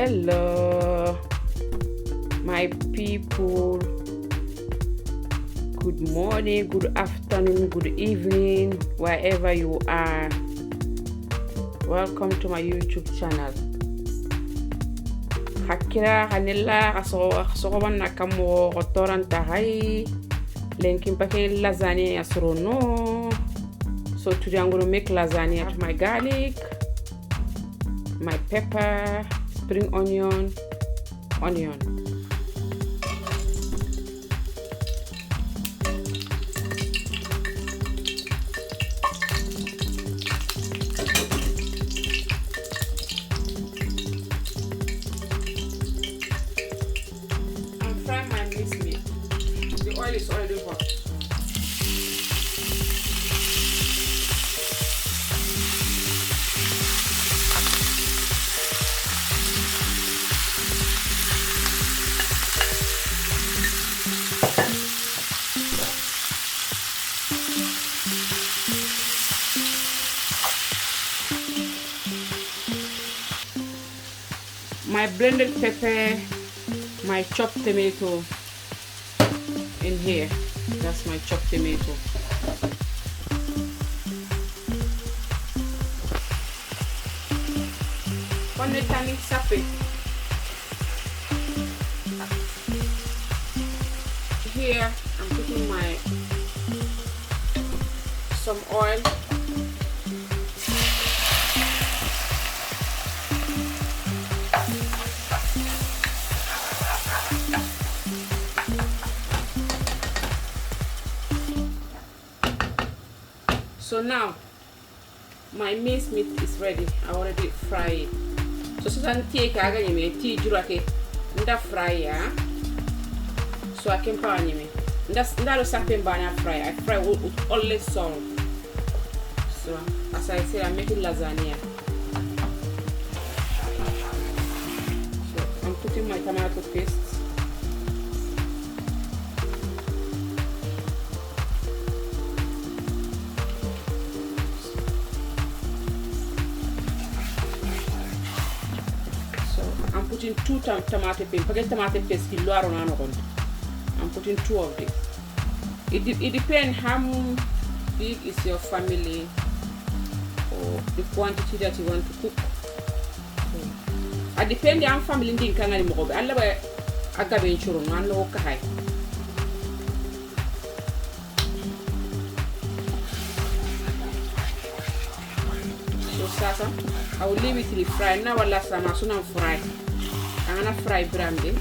Hello, my people. Good morning, good afternoon, good evening, wherever you are. Welcome to my YouTube channel. Hakira hanilla kasoban nakamo kotoran tahay. Lenkin pake lasagne asrono. So today I'm going to make lasagne. I have my garlic, my pepper, spring onion. I'm frying my mixed meat. The oil is already hot. My blended pepper, my chopped tomato in here. That's my chopped tomato. On the tani sape. Here I'm putting my some oil. So now my minced meat is ready. I already fried it. So since take aga me tea jurake nda fry ya. So I can pan me. Nda sapen bana fry. I fry with only salt. So as I said, I'm making lasagna. So I'm putting my tomato paste. I'm putting 2 tomato paste. Forget tomato paste. I'm putting 2 of this. It depends how big is your family or the quantity that you want to cook. So, it depends on family. Din kanga ni mo ko. Alla ba agabe churro man lo kahay. So sasa, I will leave it till fry. Now wala sama sunang fry. I'm gonna fry brandy.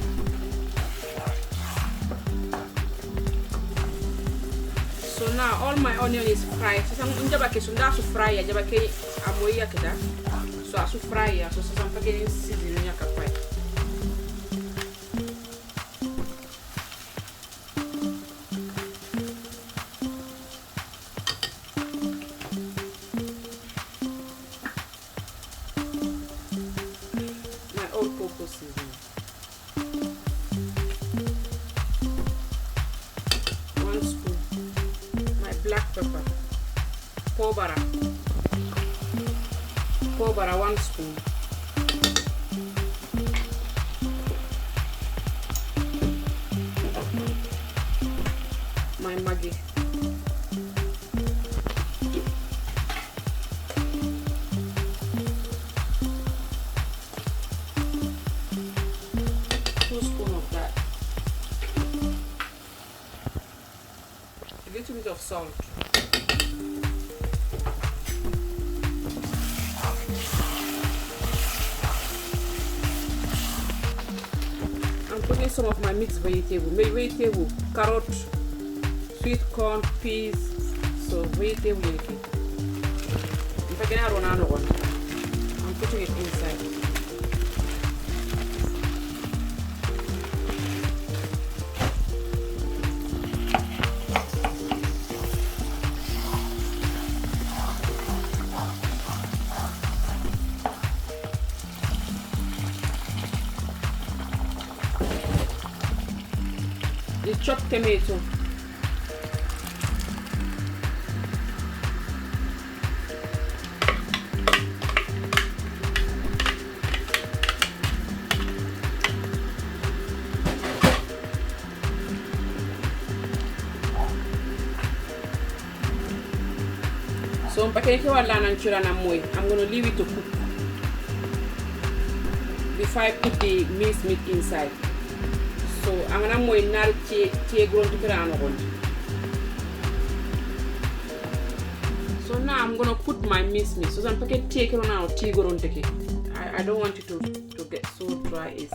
So now all my onion is fried. So I'm njaba ke sunda su fry ya jaba ke amoya kita. So asu fry ya so I'm pake seasoning ya kapai. Seasoning. 1 spoon. My black pepper. Pobara 1 spoon. My Maggi. A little bit of salt. I'm putting some of my mixed vegetable, carrot, sweet corn, peas, so vegetable. I'm putting it inside. The chopped tomato. So I'm gonna leave it to cook before I put the minced meat inside. So I'm gonna moy nar tie ground to. So now I'm gonna put my minced meat. So I'm gonna take it now tea ground take. I don't want it to get so dry is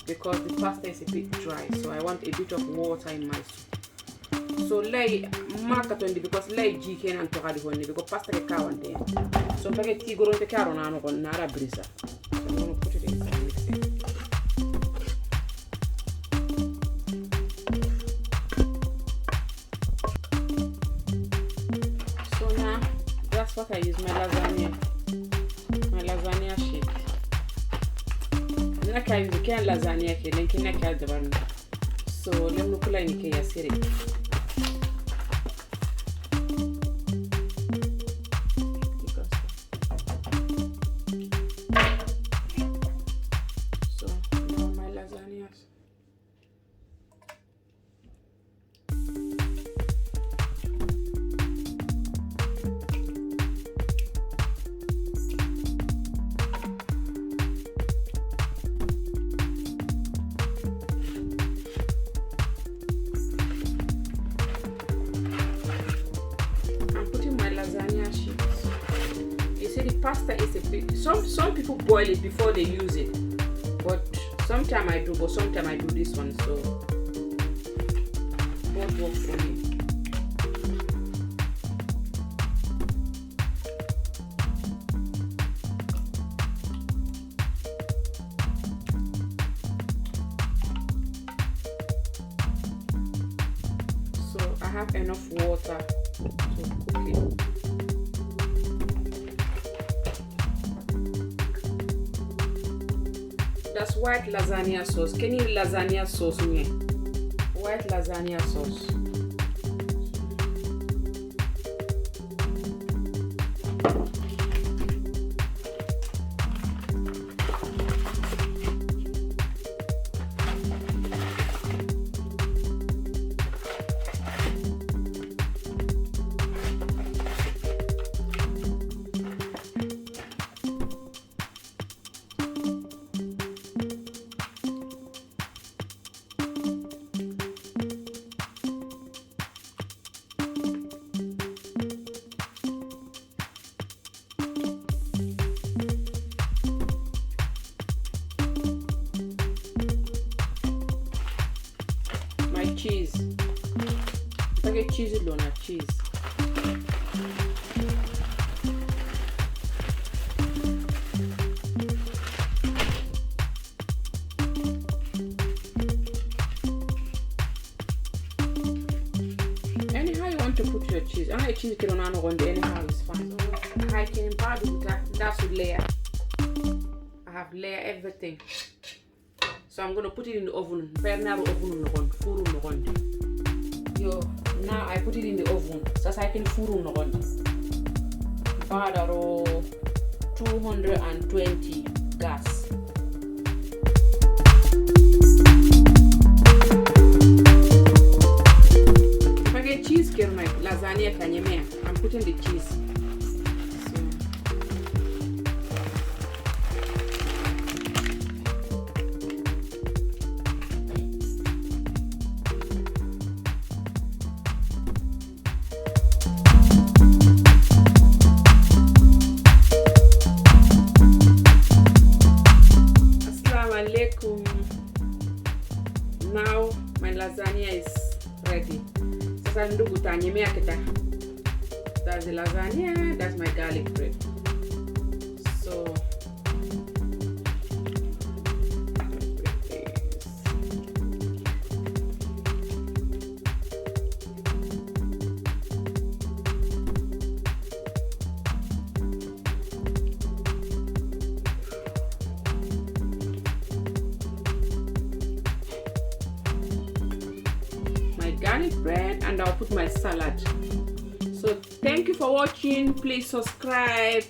because the pasta is a bit dry. So I want a bit of water in my soup. So lay markatondi because lay jiken and tokadi honni because pasta ke kawante. So I'm gonna tea ground take on nara brisa. So I'm gonna put it inside and mix it. That's what I use my lasagna sheet. I can use lasagna ke lenki na ka daban. So let me kula ni ke yasire. So now my lasagna. Pasta is a bit, some people boil it before they use it, but sometimes I do, but sometimes I do this one, so both work for me. So I have enough water to cook it. That's white lasagna sauce. Can you lasagna sauce me? White lasagna sauce. Cheese. If I get cheese, don't have cheese. Anyhow you want to put your cheese. I cheese can on anyhow is fine. I can part with that. That's with layer. I have layer everything. So I'm gonna put it in the oven. Now I put it in the oven. So I can furu no on. 220 gas. If I get cheese, my lasagna kanyemea. I'm putting the cheese. Now my lasagna is ready. That's the lasagna, that's my garlic bread. So garlic bread, and I'll put my salad. So thank you for watching. Please subscribe.